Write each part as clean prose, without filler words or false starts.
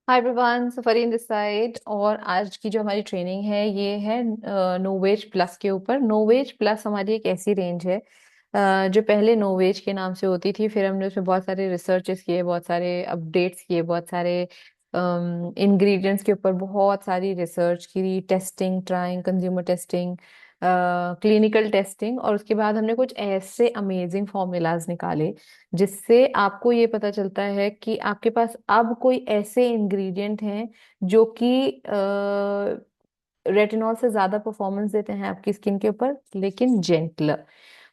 Hi everyone, Safreen this side. और आज की जो हमारी ट्रेनिंग है ये है नोवेज प्लस के ऊपर। नोवेज प्लस हमारी एक ऐसी रेंज है जो पहले नोवेज के नाम से होती थी। फिर हमने उसमें बहुत सारे रिसर्चेस किए, बहुत सारे अपडेट्स किए, बहुत सारे इंग्रेडिएंट्स के ऊपर बहुत सारी रिसर्च की, testing, trying, consumer testing, clinical testing. और उसके बाद हमने कुछ ऐसे अमेजिंग फॉर्मूलाज निकाले जिससे आपको ये पता चलता है कि आपके पास अब कोई ऐसे इंग्रेडिएंट हैं जो कि रेटिनॉल से ज्यादा परफॉर्मेंस देते हैं आपकी स्किन के ऊपर, लेकिन जेंटलर।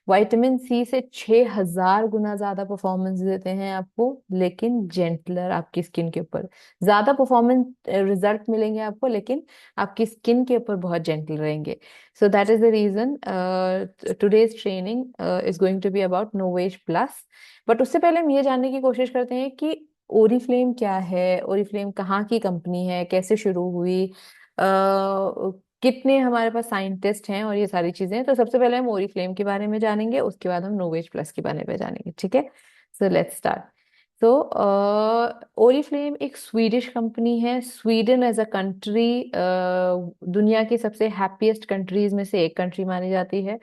विटामिन सी से 6000 गुना ज्यादा परफॉर्मेंस देते हैं आपको, लेकिन जेंटलर आपकी स्किन के ऊपर। ज्यादा परफॉर्मेंस रिजल्ट मिलेंगे आपको, लेकिन आपकी स्किन के ऊपर बहुत जेंटल रहेंगे। So that is the reason today's training is going to be about Novage plus. But उससे पहले हम ये जानने की कोशिश करते हैं कि ओरिफ्लेम क्या है, ओरिफ्लेम कहाँ की कंपनी है, कैसे शुरू हुई, कितने हमारे पास साइंटिस्ट हैं, और ये सारी चीजें। तो सबसे पहले हम ओरिफ्लेम के बारे में जानेंगे, उसके बाद हम नोवेज प्लस के बारे में जानेंगे। ठीक है, सो लेट्स स्टार्ट। तो ओरिफ्लेम एक स्वीडिश कंपनी है। स्वीडन एज अ कंट्री दुनिया की सबसे हैप्पीएस्ट कंट्रीज में से एक कंट्री मानी जाती है।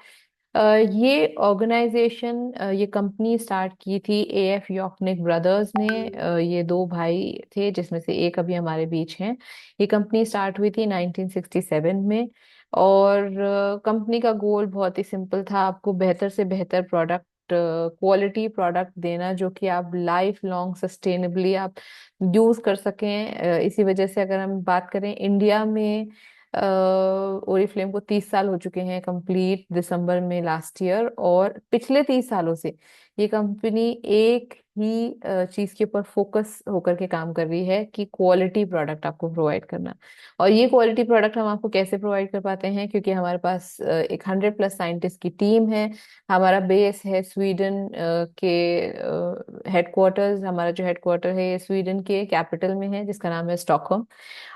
ये ऑर्गेनाइजेशन, ये कंपनी स्टार्ट की थी एएफ यॉर्कनिक ब्रदर्स ने। ये दो भाई थे जिसमें से एक अभी हमारे बीच हैं। ये कंपनी स्टार्ट हुई थी 1967 में। और कंपनी का गोल बहुत ही सिंपल था, आपको बेहतर से बेहतर प्रोडक्ट, क्वालिटी प्रोडक्ट देना जो कि आप लाइफ लॉन्ग सस्टेनेबली आप यूज कर सकें। इसी वजह से अगर हम बात करें इंडिया में, ओरिफ्लेम को 30 साल हो चुके हैं कंप्लीट, दिसंबर में लास्ट ईयर। और पिछले 30 सालों से ये कंपनी एक ही चीज के ऊपर फोकस होकर के काम कर रही है कि क्वालिटी प्रोडक्ट आपको प्रोवाइड करना। और ये क्वालिटी प्रोडक्ट हम आपको कैसे प्रोवाइड कर पाते हैं, क्योंकि हमारे पास एक 100+ साइंटिस्ट की टीम है। हमारा बेस है स्वीडन के हेडक्वार्टर्स। हमारा जो हेडक्वार्टर है ये स्वीडन के कैपिटल में है, जिसका नाम है स्टॉकहोम।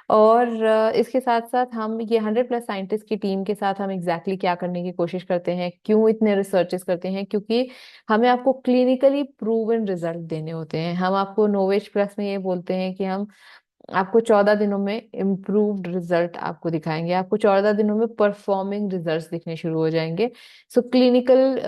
और इसके साथ साथ हम ये 100+ साइंटिस्ट की टीम के साथ हम क्या करने की कोशिश करते हैं, क्यों इतने रिसर्चेस करते हैं, क्योंकि हमें आपको क्लिनिकली प्रूवन रिजल्ट देने होते हैं। हम आपको नोवेज प्लस में ये बोलते हैं कि हम आपको 14 दिनों में इम्प्रूव्ड रिजल्ट आपको दिखाएंगे, आपको 14 दिनों में परफॉर्मिंग रिजल्ट्स दिखने शुरू हो जाएंगे। सो क्लिनिकल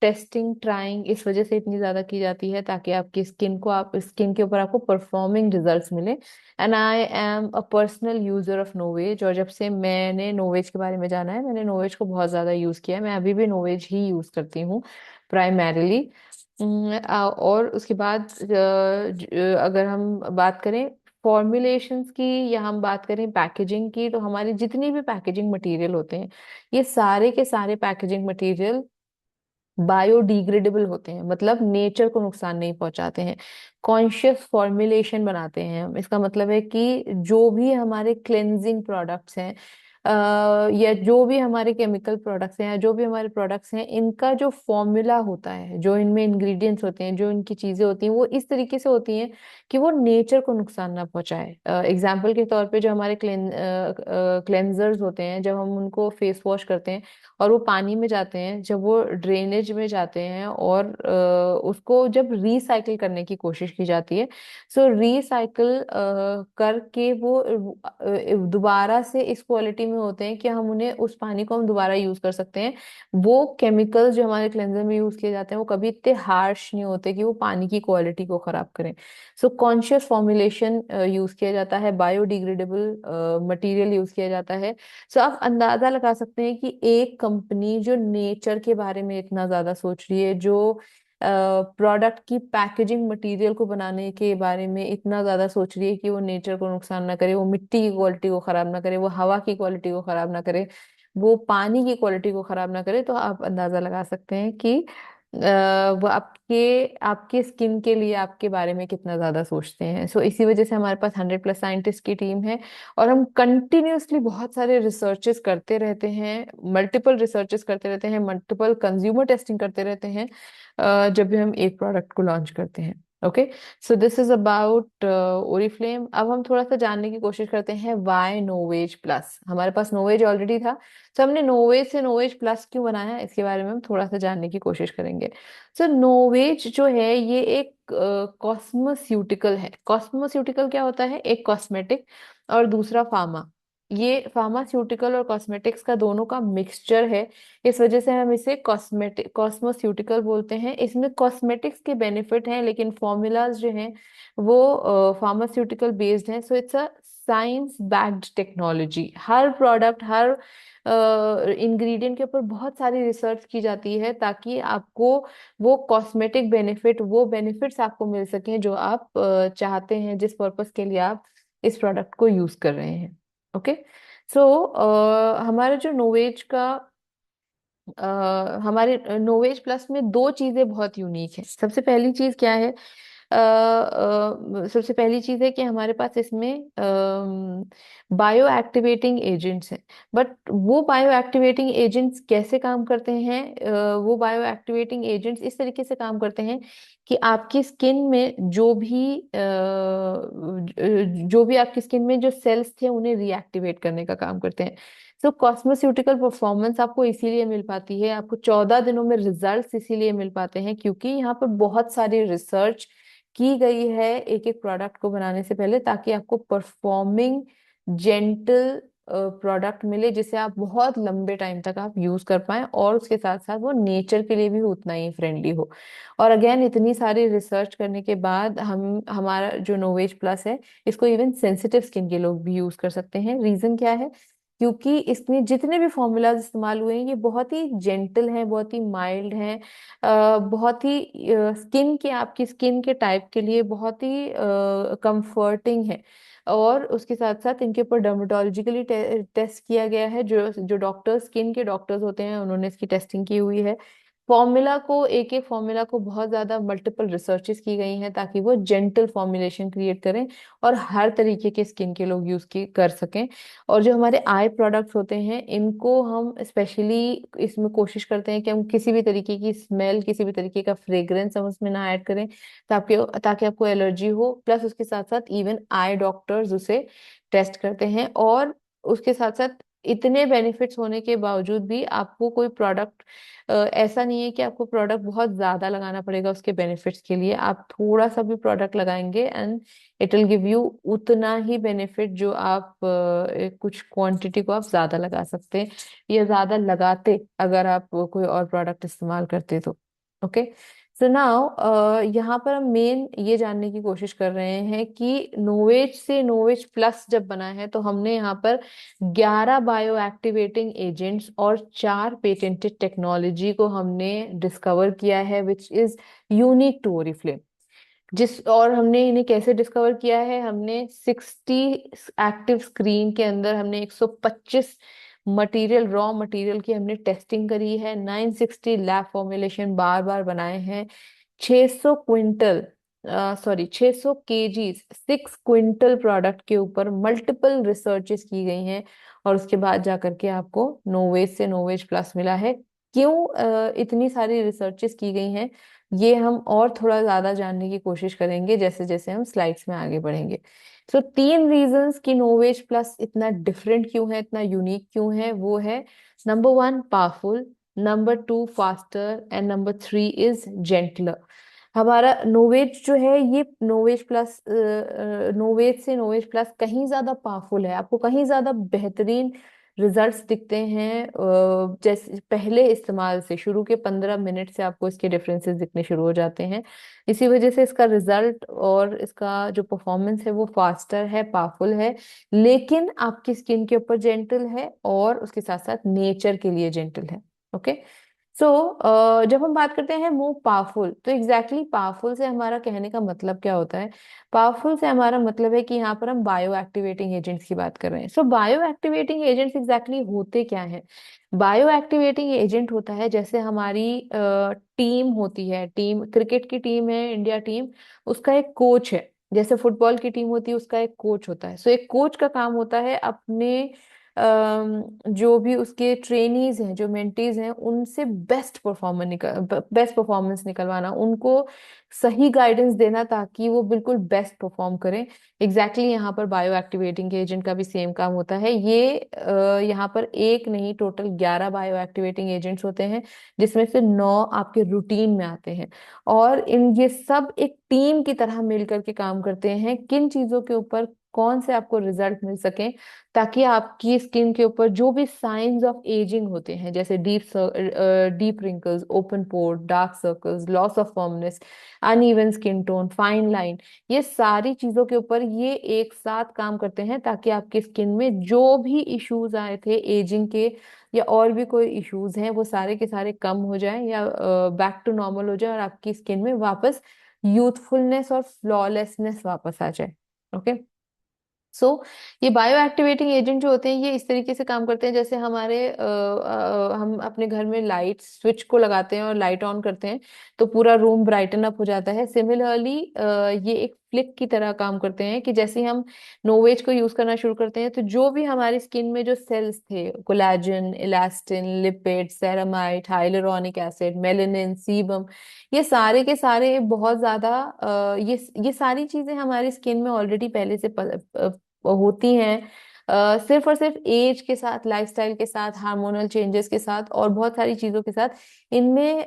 टेस्टिंग, ट्राइंग इस वजह से इतनी ज्यादा की जाती है ताकि आपकी स्किन के ऊपर आपको परफॉर्मिंग रिजल्ट्स मिले। And I am a personal user of Novage. और जब से मैंने नोवेज के बारे में जाना है, मैंने नोवेज को बहुत ज्यादा यूज किया है। मैं अभी भी नोवेज ही यूज करती हूँ प्राइमरीली। और उसके बाद अगर हम बात करें फॉर्मुलेशंस की, या हम बात करें पैकेजिंग की, तो हमारी जितनी भी पैकेजिंग मटेरियल होते हैं, ये सारे के सारे पैकेजिंग मटेरियल बायोडिग्रेडेबल होते हैं, मतलब नेचर को नुकसान नहीं पहुंचाते हैं। कॉन्शियस फॉर्मुलेशन बनाते हैं हम। इसका मतलब है कि जो भी हमारे क्लेंजिंग प्रोडक्ट्स हैं, या जो भी हमारे केमिकल प्रोडक्ट्स हैं, या जो भी हमारे प्रोडक्ट्स हैं, इनका जो फॉर्मूला होता है, जो इनमें इंग्रेडिएंट्स होते हैं, जो इनकी चीजें होती हैं, वो इस तरीके से होती हैं कि वो नेचर को नुकसान ना पहुंचाए। एग्जाम्पल के तौर पे जो हमारे क्लेंजर्स होते हैं, जब हम उनको फेस वॉश करते हैं और वो पानी में जाते हैं, जब वो ड्रेनेज में जाते हैं, और उसको जब रिसाइकिल करने की कोशिश की जाती है, सो रिसाइकिल करके वो दोबारा से इस क्वालिटी में होते हैं कि हम उन्हें, उस पानी को हम दोबारा यूज कर सकते हैं। वो केमिकल्स जो हमारे क्लेंजर में यूज किए जाते हैं वो कभी इतने हार्श नहीं होते कि वो पानी की क्वालिटी को खराब करें। सो कॉन्शियस फॉर्मुलेशन यूज किया जाता है, बायोडिग्रेडेबल मटेरियल यूज किया जाता है। सो आप अंदाजा लगा सकते हैं कि एक कंपनी जो नेचर के बारे में इतना ज्यादा सोच रही है, जो प्रोडक्ट की पैकेजिंग मटेरियल को बनाने के बारे में इतना ज्यादा सोच रही है कि वो नेचर को नुकसान ना करे, वो मिट्टी की क्वालिटी को खराब ना करे, वो हवा की क्वालिटी को खराब ना करे, वो पानी की क्वालिटी को खराब ना करे, तो आप अंदाजा लगा सकते हैं कि वो आपके आपके स्किन के लिए, आपके बारे में कितना ज्यादा सोचते हैं। सो इसी वजह से हमारे पास 100+ साइंटिस्ट की टीम है। और हम कंटिन्यूअसली बहुत सारे रिसर्चेस करते रहते हैं, मल्टीपल रिसर्चेस करते रहते हैं, मल्टीपल कंज्यूमर टेस्टिंग करते रहते हैं, जब भी हम एक प्रोडक्ट को लॉन्च करते हैं। Okay, so this is about Oriflame. अब हम थोड़ा सा जानने की कोशिश करते हैं वाई नोवेज प्लस। हमारे पास नोवेज ऑलरेडी था, तो हमने नोवेज से नोवेज प्लस क्यों बनाया, इसके बारे में हम थोड़ा सा जानने की कोशिश करेंगे। सो नोवेज जो है ये एक कॉस्मोस्यूटिकल है। कॉस्मोस्यूटिकल क्या होता है, एक कॉस्मेटिक और दूसरा फार्मा। ये फार्मास्यूटिकल और कॉस्मेटिक्स का दोनों का मिक्सचर है, इस वजह से हम इसे कॉस्मेटिक कॉस्मोस्यूटिकल बोलते हैं। इसमें कॉस्मेटिक्स के बेनिफिट हैं, लेकिन फॉर्मूलाज जो हैं वो फार्मास्यूटिकल बेस्ड हैं। सो it's a science backed technology. Her product, her ingredient के ऊपर बहुत सारी रिसर्च की जाती है, ताकि आपको वो कॉस्मेटिक बेनिफिट, वो बेनिफिट्स आपको मिल सकें जो आप चाहते हैं, जिस पर्पस के लिए आप इस प्रोडक्ट को यूज कर रहे हैं। ओके, सो हमारा जो नोवेज का हमारे नोवेज प्लस में दो चीजें बहुत यूनिक है। सबसे पहली चीज क्या है, सबसे पहली चीज है कि हमारे पास इसमें बायो एक्टिवेटिंग एजेंट्स हैं। बट वो बायो एक्टिवेटिंग एजेंट्स कैसे काम करते हैं, वो बायो एक्टिवेटिंग एजेंट्स इस तरीके से काम करते हैं कि आपकी स्किन में जो भी आपकी स्किन में जो सेल्स थे उन्हें रीएक्टिवेट करने का काम करते हैं। तो कॉस्मेस्यूटिकल परफॉर्मेंस आपको इसीलिए मिल पाती है, आपको 14 दिनों में रिजल्ट्स इसीलिए मिल पाते हैं, क्योंकि यहाँ पर बहुत सारी रिसर्च की गई है एक एक प्रोडक्ट को बनाने से पहले, ताकि आपको परफॉर्मिंग जेंटल प्रोडक्ट मिले, जिसे आप बहुत लंबे टाइम तक आप यूज कर पाए, और उसके साथ साथ वो नेचर के लिए भी उतना ही फ्रेंडली हो। और अगेन, इतनी सारी रिसर्च करने के बाद हमारा जो नोवेज प्लस है, इसको इवन सेंसिटिव स्किन के लोग भी यूज कर सकते हैं। रीजन क्या है, क्योंकि इसमें जितने भी फॉर्मूलाज इस्तेमाल हुए हैं ये बहुत ही जेंटल हैं, बहुत ही माइल्ड हैं, बहुत ही स्किन के, आपकी स्किन के टाइप के लिए बहुत ही कंफर्टिंग है। और उसके साथ साथ इनके ऊपर डर्मेटोलॉजिकली टेस्ट किया गया है। जो जो डॉक्टर्स, स्किन के डॉक्टर्स होते हैं, उन्होंने इसकी टेस्टिंग की हुई है। फॉर्मूला को, एक एक फॉर्मूला को बहुत ज्यादा मल्टीपल रिसर्चेस की गई हैं, ताकि वो जेंटल फॉर्मुलेशन क्रिएट करें और हर तरीके के स्किन के लोग यूज की कर सकें। और जो हमारे आई प्रोडक्ट्स होते हैं, इनको हम स्पेशली इसमें कोशिश करते हैं कि हम किसी भी तरीके की स्मेल, किसी भी तरीके का फ्रेग्रेंस हम उसमें ना ऐड करें, ताकि ताकि आपको एलर्जी हो। प्लस उसके साथ साथ इवन आई डॉक्टर्स उसे टेस्ट करते हैं, और उसके साथ साथ इतने बेनिफिट्स होने के बावजूद भी आपको कोई प्रोडक्ट, ऐसा नहीं है कि आपको प्रोडक्ट बहुत ज्यादा लगाना पड़ेगा उसके बेनिफिट्स के लिए। आप थोड़ा सा भी प्रोडक्ट लगाएंगे and it will give you उतना ही बेनिफिट, जो आप कुछ क्वांटिटी को आप ज्यादा लगा सकते हैं, या ज्यादा लगाते अगर आप कोई और प्रोडक्ट इस्तेमाल करते तो। ओके, सो नाउ यहाँ पर हम मेन ये जानने की कोशिश कर रहे हैं कि नोवेज से नोवेज प्लस जब बना है, तो हमने यहाँ पर 11 बायो एक्टिवेटिंग एजेंट्स और 4 पेटेंटेड टेक्नोलॉजी को हमने डिस्कवर किया है, which is unique to Oriflame. और हमने इन्हें कैसे डिस्कवर किया है, हमने 60 एक्टिव स्क्रीन के अंदर हमने 125 मटेरियल, रॉ मटेरियल की हमने टेस्टिंग करी है, 960 लैब फॉर्मुलेशन बार बार बनाए हैं, 600 quintal, sorry 600 KGs, 6 quintal product के ऊपर मल्टीपल रिसर्चेस की गई हैं, और उसके बाद जाकर के आपको नोवेज से नोवेज प्लस मिला है। क्यों इतनी सारी रिसर्चेस की गई हैं, ये हम और थोड़ा ज्यादा जानने की कोशिश करेंगे जैसे जैसे हम स्लाइड्स में आगे बढ़ेंगे। सो 3 रीजंस कि नोवेज प्लस इतना डिफरेंट क्यों है, इतना यूनिक क्यों है, वो है: number 1, powerful; number 2, faster; and number 3 is gentler. हमारा नोवेज जो है, ये नोवेज प्लस, नोवेज से नोवेज प्लस कहीं ज्यादा पावरफुल है, आपको कहीं ज्यादा बेहतरीन रिजल्ट्स दिखते हैं। जैसे पहले इस्तेमाल से, शुरू के 15 मिनट से आपको इसके डिफरेंसेस दिखने शुरू हो जाते हैं। इसी वजह से इसका रिजल्ट और इसका जो परफॉर्मेंस है वो फास्टर है, पावरफुल है, लेकिन आपकी स्किन के ऊपर जेंटल है, और उसके साथ साथ नेचर के लिए जेंटल है। ओके, सो जब हम बात करते हैं मोर पावरफुल, तो एग्जैक्टली पावरफुल से हमारा कहने का मतलब क्या होता है? पावरफुल से हमारा मतलब है कि यहाँ पर हम बायो एक्टिवेटिंग एजेंट्स की बात कर रहे हैं। सो बायो एक्टिवेटिंग एजेंट्स एग्जैक्टली होते क्या हैं? बायो एक्टिवेटिंग एजेंट होता है, जैसे हमारी टीम होती है, टीम, क्रिकेट की टीम है, इंडिया टीम, उसका एक कोच है। जैसे फुटबॉल की टीम होती है, उसका एक कोच होता है। सो एक कोच का काम होता है अपने जो भी उसके ट्रेनीज हैं, जो मेंटीज हैं, उनसे बेस्ट परफॉर्मेंस निकलवाना, उनको सही गाइडेंस देना ताकि वो बिल्कुल बेस्ट परफॉर्म करें। एग्जैक्टली यहाँ पर बायो एक्टिवेटिंग एजेंट का भी सेम काम होता है। ये यहाँ पर एक नहीं, टोटल 11 बायो एक्टिवेटिंग एजेंट्स होते हैं, जिसमें से 9 आपके रूटीन में आते हैं। और इन ये सब एक टीम की तरह मिल करके काम करते हैं, किन चीजों के ऊपर कौन से आपको रिजल्ट मिल सके, ताकि आपकी स्किन के ऊपर जो भी साइंस ऑफ एजिंग होते हैं, जैसे deep wrinkles, open pore, dark circles, loss of firmness, uneven skin tone, fine line, ये सारी चीजों के ऊपर ये एक साथ काम करते हैं, ताकि आपकी स्किन में जो भी इश्यूज आए थे एजिंग के, या और भी कोई इश्यूज हैं, वो सारे के सारे कम हो जाएं या बैक टू नॉर्मल हो जाए, और आपकी स्किन में वापस यूथफुलनेस और फ्लॉलेसनेस वापस आ जाए। ओके। सो ये बायो एक्टिवेटिंग एजेंट जो होते हैं, ये इस तरीके से काम करते हैं, जैसे हम अपने घर में लाइट स्विच को लगाते हैं और लाइट ऑन करते हैं तो पूरा रूम ब्राइटन अप हो जाता है। सिमिलरली ये एक फ्लिक की तरह काम करते हैं, कि जैसे ही हम नोवेज को यूज करना शुरू करते हैं, तो जो भी हमारी स्किन में जो सेल्स थे, collagen, elastin, lipid, ceramide, hyaluronic acid, melanin, sebum, ये सारे के सारे बहुत ज्यादा ये सारी चीजें हमारी स्किन में ऑलरेडी पहले से होती हैं। सिर्फ और सिर्फ एज के साथ, लाइफस्टाइल के साथ, हार्मोनल चेंजेस के साथ, और बहुत सारी चीजों के साथ इनमें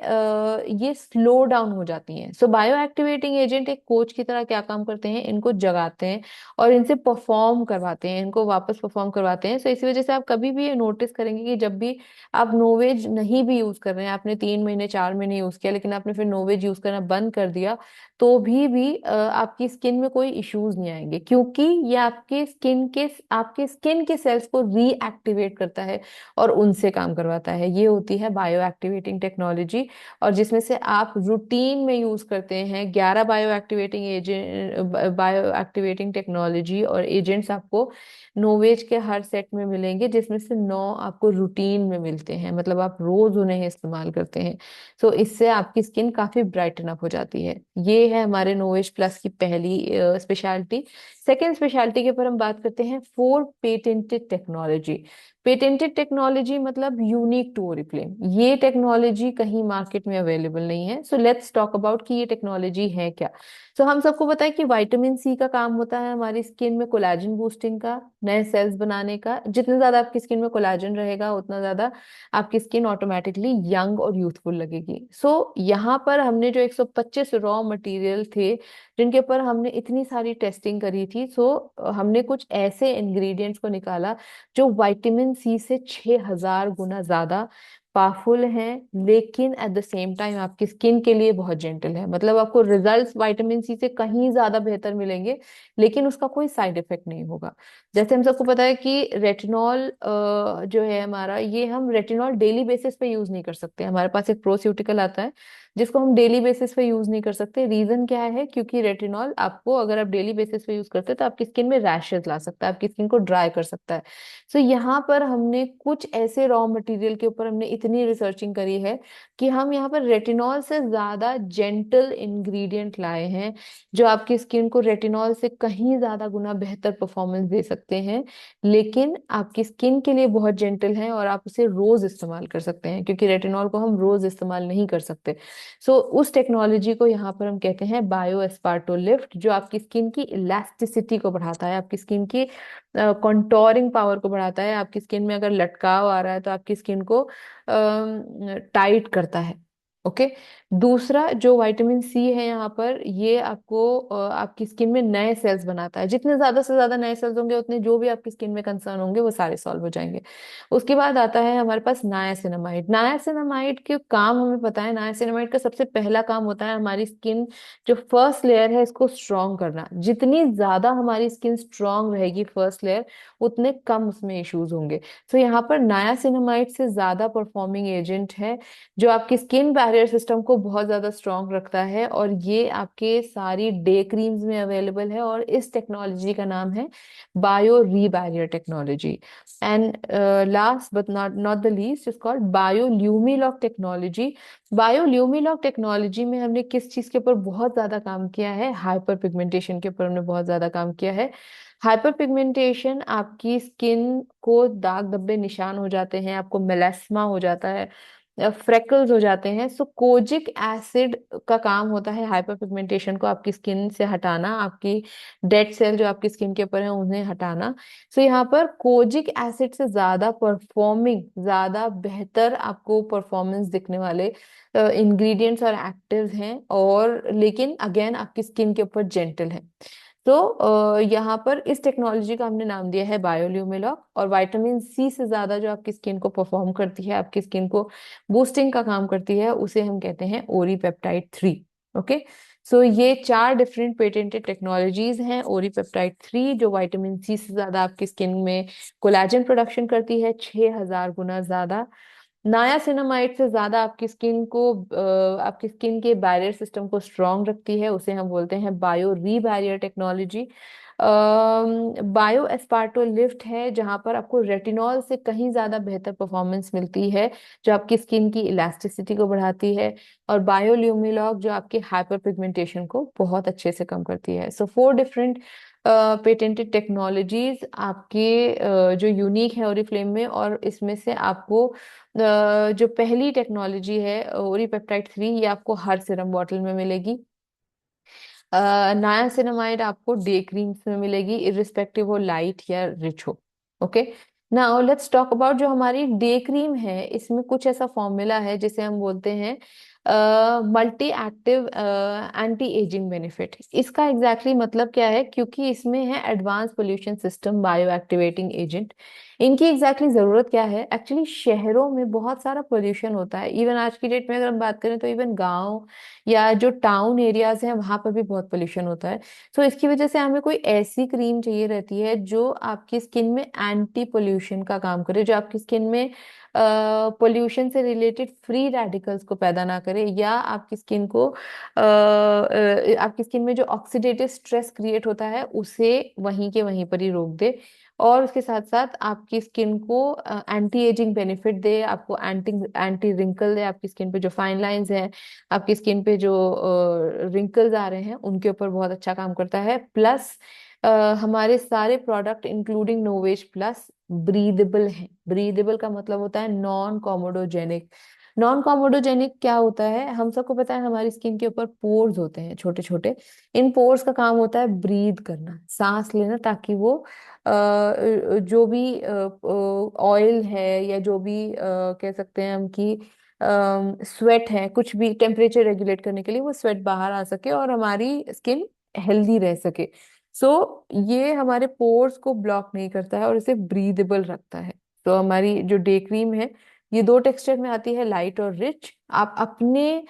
ये स्लो डाउन हो जाती हैं। सो बायो एक्टिवेटिंग एजेंट एक कोच की तरह क्या काम करते हैं, इनको जगाते हैं और इनसे परफॉर्म करवाते हैं, इनको वापस परफॉर्म करवाते हैं। सो इसी वजह से आप कभी भी ये नोटिस करेंगे कि जब भी आप नोवेज नहीं भी यूज कर रहे हैं, आपने 3 महीने 4 महीने यूज किया, लेकिन आपने फिर नोवेज यूज करना बंद कर दिया, तो भी आपकी स्किन में कोई इश्यूज नहीं आएंगे, क्योंकि ये आपके स्किन के सेल्स को रीएक्टिवेट करता है और उनसे काम करवाता है। ये होती है बायो एक्टिवेटिंग टेक्नोलॉजी। और जिसमें से आप रूटीन में यूज करते हैं 11 बायो एक्टिवेटिंग टेक्नोलॉजी और एजेंट्स आपको नोवेज के हर सेट में मिलेंगे, जिसमें से 9 आपको रूटीन में मिलते हैं, मतलब आप रोज उन्हें इस्तेमाल करते हैं। सो इससे आपकी स्किन काफी ब्राइटन अप हो जाती है। ये है हमारे नोवेज प्लस की पहली स्पेशलिटी। सेकेंड स्पेशलिटी के ऊपर हम बात करते हैं, four patented technology. Patented technology मतलब यूनिक टू ओरिफ्लेम, ये टेक्नोलॉजी कहीं मार्केट में अवेलेबल नहीं है। सो लेट्स टॉक अबाउट कि ये टेक्नोलॉजी है क्या। सो हम सबको पता है कि विटामिन सी का काम होता है हमारी स्किन में कोलेजन बूस्टिंग का, नए सेल्स बनाने का। जितने ज्यादा आपकी स्किन में कोलेजन रहेगा, उतना ज्यादा आपकी स्किन ऑटोमेटिकली यंग और यूथफुल लगेगी। सो यहाँ पर हमने जो 125 रॉ मटेरियल थे, जिनके ऊपर हमने इतनी सारी टेस्टिंग करी थी, सो हमने कुछ ऐसे इंग्रेडिएंट्स को निकाला जो विटामिन सी से 6000 गुना ज्यादा पावरफुल हैं, लेकिन एट द सेम टाइम आपकी स्किन के लिए बहुत जेंटल है। मतलब आपको रिजल्ट्स विटामिन सी से कहीं ज्यादा बेहतर मिलेंगे, लेकिन उसका कोई साइड इफेक्ट नहीं होगा। जैसे हम सबको पता है कि रेटिनॉल जो है हमारा, ये हम रेटिनॉल डेली बेसिस पे यूज नहीं कर सकते। हमारे पास एक प्रोस्यूटिकल आता है जिसको हम डेली बेसिस पे यूज नहीं कर सकते। रीजन क्या है? क्योंकि रेटिनॉल आपको, अगर आप डेली बेसिस पे यूज करते हैं, तो आपकी स्किन में रैशेस ला सकता है, आपकी स्किन को ड्राई कर सकता है। सो यहाँ पर हमने कुछ ऐसे रॉ मटेरियल के ऊपर हमने इतनी रिसर्चिंग करी है कि हम यहाँ पर रेटिनॉल से ज्यादा जेंटल इंग्रेडिएंट लाए हैं, जो आपकी स्किन को रेटिनॉल से कहीं ज्यादा गुना बेहतर परफॉर्मेंस दे सकते हैं, लेकिन आपकी स्किन के लिए बहुत जेंटल हैं, और आप उसे रोज इस्तेमाल कर सकते हैं, क्योंकि रेटिनॉल को हम रोज इस्तेमाल नहीं कर सकते। सो उस टेक्नोलॉजी को यहाँ पर हम कहते हैं बायो एस्पार्टो लिफ्ट, जो आपकी स्किन की इलास्टिसिटी को बढ़ाता है, आपकी स्किन की कॉन्टोरिंग पावर को बढ़ाता है। आपकी स्किन में अगर लटकाव आ रहा है, तो आपकी स्किन को टाइट करता है। ओके। दूसरा जो विटामिन सी है यहाँ पर, ये आपको आपकी स्किन में नए सेल्स बनाता है। जितने ज्यादा से ज्यादा नए सेल्स होंगे, उतने जो भी आपकी स्किन में कंसर्न होंगे वो सारे सॉल्व हो जाएंगे। उसके बाद आता है हमारे पास नायासिनामाइड। नायासिनामाइड के काम हमें पता है, नायासिनामाइड का सबसे पहला काम होता है हमारी स्किन जो फर्स्ट लेयर है इसको स्ट्रॉन्ग करना। जितनी ज्यादा हमारी स्किन स्ट्रॉन्ग रहेगी फर्स्ट लेयर, उतने कम उसमें इश्यूज होंगे। तो यहाँ पर नायासिनामाइड से ज्यादा परफॉर्मिंग एजेंट है, जो आपकी स्किन बैरियर सिस्टम को बहुत ज्यादा स्ट्रांग रखता है, और ये आपके सारी डे क्रीम्स में अवेलेबल है, और इस टेक्नोलॉजी का नाम है bio re barrier technology. And last but not the least is called bio lumilock technology. Bio lumilock technology में हमने किस चीज के ऊपर बहुत ज्यादा काम किया है? हाइपर पिगमेंटेशन के ऊपर हमने बहुत ज्यादा काम किया है। हाइपर पिगमेंटेशन, आपकी स्किन को दाग धब्बे निशान हो जाते हैं, आपको मेलास्मा हो जाता है, फ्रेकल्स हो जाते हैं। सो कोजिक एसिड का काम होता है हाइपर पिगमेंटेशन को आपकी स्किन से हटाना, आपकी डेड सेल जो आपकी स्किन के ऊपर है उन्हें हटाना। सो यहाँ पर कोजिक एसिड से ज्यादा परफॉर्मिंग, ज्यादा बेहतर आपको परफॉर्मेंस दिखने वाले इंग्रेडिएंट्स और एक्टिव्स हैं, और लेकिन अगेन आपकी स्किन के ऊपर जेंटल है। तो यहाँ पर इस टेक्नोलॉजी का हमने नाम दिया है बायोल्यूमिलॉक। और विटामिन सी से ज्यादा जो आपकी स्किन को परफॉर्म करती है, आपकी स्किन को बूस्टिंग का काम करती है, उसे हम कहते हैं ओरीपेप्टाइड 3। ओके, सो ये 4 डिफरेंट पेटेंटेड टेक्नोलॉजीज हैं। ओरीपेप्टाइड 3 जो विटामिन सी से ज्यादा आपकी स्किन में कोलाजन प्रोडक्शन करती है, 6000 गुना ज्यादा। नायासिनामाइड से ज्यादा आपकी स्किन को आपकी स्किन के बैरियर सिस्टम को स्ट्रांग रखती है, उसे हम बोलते हैं bio re barrier technology. Bio asparto lift है, जहां पर आपको रेटिनॉल से कहीं ज्यादा बेहतर परफॉर्मेंस मिलती है, जो आपकी स्किन की इलास्टिसिटी को बढ़ाती है। और बायोल्यूमिलॉक जो आपके हाइपर पिगमेंटेशन को बहुत अच्छे से कम करती है। सो 4 डिफरेंट पेटेंटेड टेक्नोलॉजीज आपके जो यूनिक है ओरिफ्लेम में। और इसमें से आपको जो पहली टेक्नोलॉजी है ओरीपेप्टाइड 3, ये आपको हर सिरम बॉटल में मिलेगी। नायासिनामाइड आपको डे क्रीम्स में मिलेगी, इरिस्पेक्टिव हो लाइट या रिच हो। Okay, now let's talk about जो हमारी डे क्रीम है। इसमें कुछ ऐसा फॉर्मूला है जिसे हम बोलते हैं multi active anti ageing benefit. इसका एग्जैक्टली मतलब क्या है? क्योंकि इसमें है advance pollution system bio activating agent. इनकी एग्जैक्टली जरूरत क्या है? एक्चुअली शहरों में बहुत सारा पोल्यूशन होता है। इवन आज की डेट में अगर हम बात करें तो इवन गांव या जो टाउन एरियाज हैं वहां पर भी बहुत पोल्यूशन होता है। तो इसकी वजह से हमें कोई ऐसी क्रीम चाहिए रहती है जो आपकी स्किन में एंटी पोल्यूशन का काम करे, जो आपकी स्किन में पोल्यूशन से रिलेटेड फ्री रेडिकल्स को पैदा ना करे, या आपकी स्किन को आपकी स्किन में जो ऑक्सीडेटिव स्ट्रेस क्रिएट होता है उसे वहीं के वहीं पर ही रोक दे। और उसके साथ साथ आपकी स्किन को एंटी एजिंग बेनिफिट दे, आपको एंटी एंटी रिंकल दे, आपकी स्किन पे जो फाइन लाइंस हैं, आपकी स्किन पे जो रिंकल्स आ रहे हैं उनके ऊपर बहुत अच्छा काम करता है। प्लस हमारे सारे प्रोडक्ट इंक्लूडिंग नोवेज प्लस ब्रीदेबल हैं। ब्रीदेबल का मतलब होता है नॉन कॉमोडोजेनिक। नॉन कॉमोडोजेनिक क्या होता है? हम सबको पता है हमारी स्किन के ऊपर पोर्स होते हैं छोटे छोटे। इन पोर्स का काम होता है ब्रीद करना, सांस लेना, ताकि वो जो भी ऑयल है या जो भी कह सकते हैं हम कि स्वेट है, कुछ भी टेम्परेचर रेगुलेट करने के लिए वो स्वेट बाहर आ सके और हमारी स्किन हेल्दी रह सके। सो ये हमारे पोर्स को ब्लॉक नहीं करता है और इसे ब्रीदेबल रखता है। तो हमारी जो डे क्रीम है ये 2 टेक्सचर में आती है, लाइट और रिच। आप अपने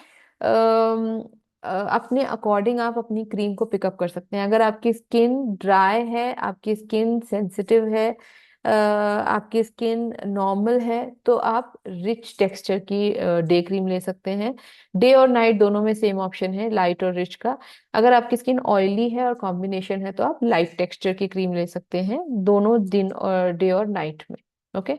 अकॉर्डिंग आप अपनी क्रीम को पिकअप कर सकते हैं। अगर आपकी स्किन ड्राई है, आपकी स्किन सेंसिटिव है, आपकी स्किन नॉर्मल है, तो आप रिच टेक्सचर की डे क्रीम ले सकते हैं। डे और नाइट दोनों में सेम ऑप्शन है, लाइट और रिच का। अगर आपकी स्किन ऑयली है और कॉम्बिनेशन है तो आप लाइट टेक्सचर की क्रीम ले सकते हैं, दोनों दिन और डे और नाइट में। Okay,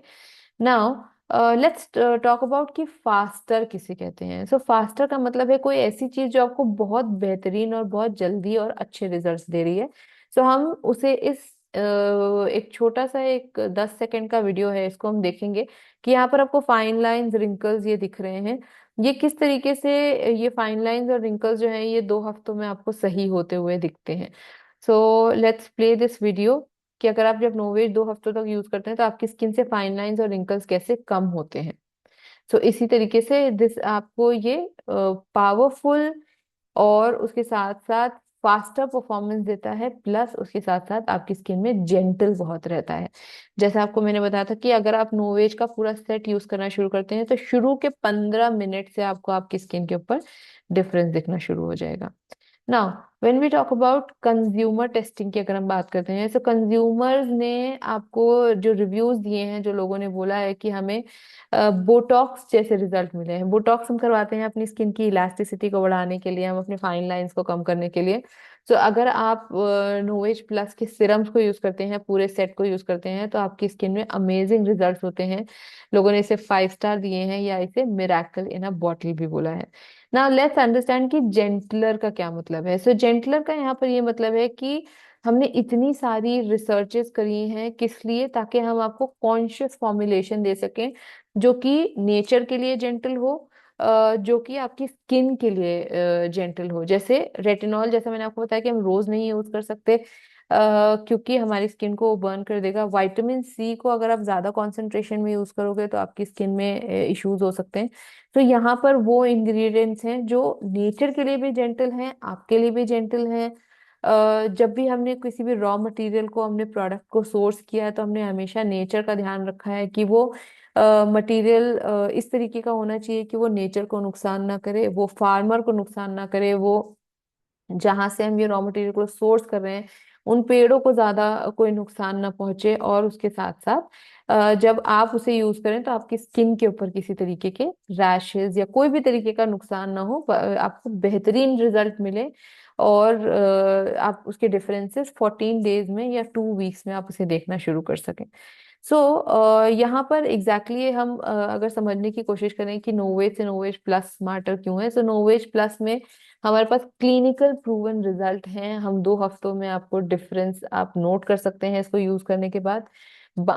now let's talk about कि फास्टर किसे कहते हैं। सो फास्टर का मतलब है कोई ऐसी चीज जो आपको बहुत बेहतरीन और बहुत जल्दी और अच्छे रिजल्ट्स दे रही है। सो हम उसे इस एक छोटा सा एक 10 सेकंड का वीडियो है, इसको हम देखेंगे कि यहाँ पर आपको फाइन लाइंस रिंकल्स ये दिख रहे हैं। ये किस तरीके से ये फाइन लाइंस और रिंकल्स जो हैं ये 2 हफ्तों में आपको सही होते हुए दिखते हैं। So let's play this video कि अगर आप जब नोवेज 2 हफ्तों तक यूज करते हैं तो आपकी स्किन से फाइन लाइंस और रिंकल्स कैसे कम होते हैं। सो इसी तरीके से दिस आपको ये पावरफुल और उसके साथ साथ फास्टर परफॉर्मेंस देता है, प्लस उसके साथ साथ आपकी स्किन में जेंटल बहुत रहता है। जैसे आपको मैंने बताया था कि अगर आप नोवेज का पूरा सेट यूज करना शुरू करते हैं तो शुरू के 15 मिनट से आपको आपकी स्किन के ऊपर डिफरेंस दिखना शुरू हो जाएगा। Now when we talk about consumer testing की अगर हम बात करते हैं, तो कंज्यूमर्स ने आपको जो रिव्यूज दिए हैं, जो लोगों ने बोला है कि हमें बोटॉक्स जैसे रिजल्ट मिले हैं। बोटॉक्स हम करवाते हैं अपनी स्किन की इलास्टिसिटी को बढ़ाने के लिए, हम अपने फाइन लाइंस को कम करने के लिए। तो अगर आप नोवेज प्लस के सिरम्स को यूज करते हैं, पूरे सेट को यूज करते हैं, तो आपकी स्किन में अमेजिंग रिजल्ट्स होते हैं। लोगों ने इसे 5 स्टार दिए हैं, या इसे मिराकल इन अ बॉटल भी बोला है। नाउ लेट्स अंडरस्टैंड कि जेंटलर का क्या मतलब है। सो जेंटलर का यहाँ पर ये मतलब है कि हमने इतनी सारी रिसर्चेस करी हैं, किस लिए? ताकि हम आपको कॉन्शियस फॉर्मुलेशन दे सकें जो कि नेचर के लिए जेंटल हो, जो कि आपकी स्किन के लिए जेंटल हो। जैसे रेटिनॉल, जैसा मैंने आपको बताया कि हम रोज नहीं यूज कर सकते, क्योंकि हमारी स्किन को बर्न कर देगा। विटामिन सी को अगर आप ज्यादा कॉन्सेंट्रेशन में यूज करोगे तो आपकी स्किन में इश्यूज हो सकते हैं। तो यहाँ पर वो इंग्रेडिएंट्स हैं जो नेचर के लिए भी जेंटल हैं, आपके लिए भी जेंटल हैं। जब भी हमने किसी भी रॉ मटेरियल को, हमने प्रोडक्ट को सोर्स किया है, तो हमने हमेशा नेचर का ध्यान रखा है कि वो मटेरियल इस तरीके का होना चाहिए कि वो नेचर को नुकसान ना करे, वो फार्मर को नुकसान ना करे, वो जहां से हम ये रॉ मटेरियल को सोर्स कर रहे हैं उन पेड़ों को ज्यादा कोई नुकसान ना पहुंचे। और उसके साथ साथ जब आप उसे यूज करें तो आपकी स्किन के ऊपर किसी तरीके के रैशेज या कोई भी तरीके का नुकसान ना हो, आपको बेहतरीन रिजल्ट मिले। और आप उसके डिफरेंसेस 14 डेज में या 2 वीक्स में आप उसे देखना शुरू कर सकें। सो यहाँ पर एग्जैक्टली exactly हम अगर समझने की कोशिश करें कि नोवेज से नोवेज प्लस स्मार्टर क्यों है, सो नोवेज प्लस में हमारे पास क्लिनिकल प्रूवन रिजल्ट हैं। हम 2 हफ्तों में आपको डिफरेंस आप नोट कर सकते हैं इसको यूज करने के बाद।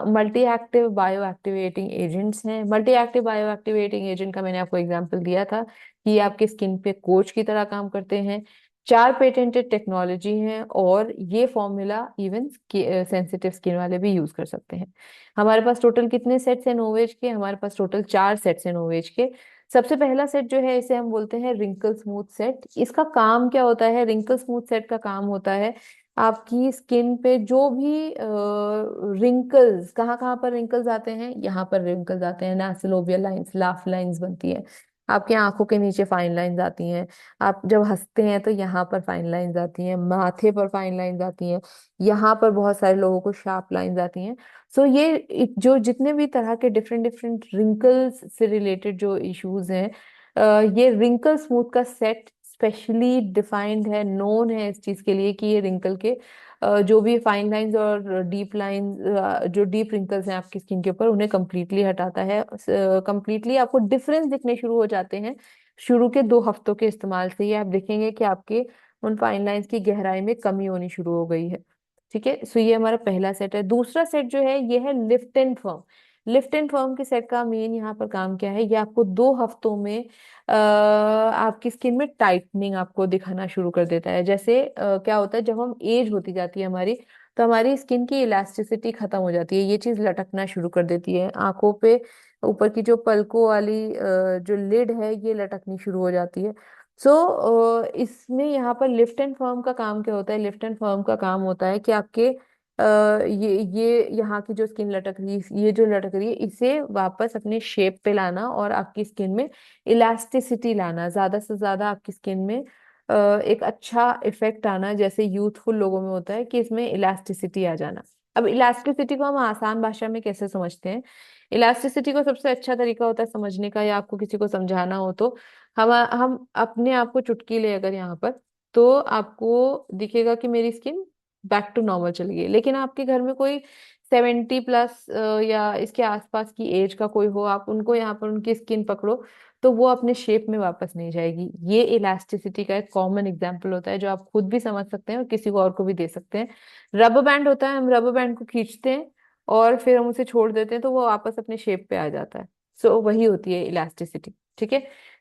Multi active bio activating agents हैं। Multi active bio activating agent का मैंने आपको एग्जांपल दिया था कि ये आपके स्किन पे कोच की तरह काम करते हैं। 4 पेटेंटेड टेक्नोलॉजी हैं, और ये फॉर्मूला इवन सेंसिटिव स्किन वाले भी यूज कर सकते हैं। हमारे पास टोटल कितने सेट्स हैं नोवेज के? हमारे पास टोटल 4 सेट्स हैं नोवेज के। सबसे पहला सेट जो है, इसे हम बोलते हैं रिंकल स्मूथ सेट। इसका काम क्या होता है? रिंकल स्मूथ सेट का काम होता है आपकी स्किन पे जो भी रिंकल्स, कहाँ कहाँ पर रिंकल्स आते हैं, यहाँ पर रिंकल्स आते हैं, नासिलोबियल लाइंस, लाफ लाइंस बनती है, आपकी आंखों के नीचे फाइन लाइंस आती हैं, आप जब हंसते हैं तो यहाँ पर फाइन लाइंस आती हैं, माथे पर फाइन लाइंस आती हैं, यहाँ पर बहुत सारे लोगों को शार्प लाइंस आती हैं। सो ये जो जितने भी तरह के डिफरेंट डिफरेंट रिंकल्स से रिलेटेड जो इश्यूज हैं, ये रिंकल स्मूथ का सेट स्पेशली डिफाइंड है, नोन है इस चीज के लिए कि ये रिंकल के जो भी फाइन लाइंस और डीप लाइंस, जो डीप रिंकल्स हैं आपकी स्किन के ऊपर, उन्हें कंप्लीटली हटाता है। कंप्लीटली आपको डिफरेंस दिखने शुरू हो जाते हैं शुरू के 2 हफ्तों के इस्तेमाल से ही। आप देखेंगे कि आपके उन फाइन लाइंस की गहराई में कमी होनी शुरू हो गई है। ठीक है, सो ये हमारा पहला सेट है। दूसरा सेट जो है ये है lift and firm. Lift and firm के सेट का मेन यहाँ पर काम क्या है? ये आपको 2 हफ्तों में आपकी स्किन में टाइटनिंग आपको दिखाना शुरू कर देता है। जैसे क्या होता है, जब हम एज होती जाती है हमारी, तो हमारी स्किन की इलास्टिसिटी खत्म हो जाती है, ये चीज लटकना शुरू कर देती है। आंखों पे ऊपर की जो पलकों वाली जो लिड है, ये लटकनी शुरू हो जाती है। इसमें यहाँ पर लिफ्ट एंड फर्म का काम क्या होता है? लिफ्ट एंड फर्म का काम होता है कि आपके ये यहाँ की जो स्किन लटक रही है, ये जो लटक रही है, इसे वापस अपने शेप पे लाना और आपकी स्किन में इलास्टिसिटी लाना, ज्यादा से ज्यादा आपकी स्किन में एक अच्छा इफेक्ट आना, जैसे यूथफुल लोगों में होता है कि इसमें इलास्टिसिटी आ जाना। अब इलास्टिसिटी को हम आसान भाषा में कैसे समझते हैं? इलास्टिसिटी को सबसे अच्छा तरीका होता है समझने का, या आपको किसी को समझाना हो तो हम अपने आप को चुटकी ले अगर यहाँ पर, तो आपको दिखेगा कि मेरी स्किन बैक टू नॉर्मल चली गई। लेकिन आपके घर में कोई 70 प्लस या इसके आसपास की एज का कोई हो, आप उनको यहाँ पर उनकी स्किन पकड़ो तो वो अपने शेप में वापस नहीं जाएगी। ये इलास्टिसिटी का एक कॉमन एग्जाम्पल होता है जो आप खुद भी समझ सकते हैं और किसी को और को भी दे सकते हैं। रबर बैंड होता है, हम रबर बैंड को खींचते हैं और फिर हम उसे छोड़ देते हैं तो वो वापस अपने शेप पे आ जाता है। सो वही होती है इलास्टिसिटी। ठीक है,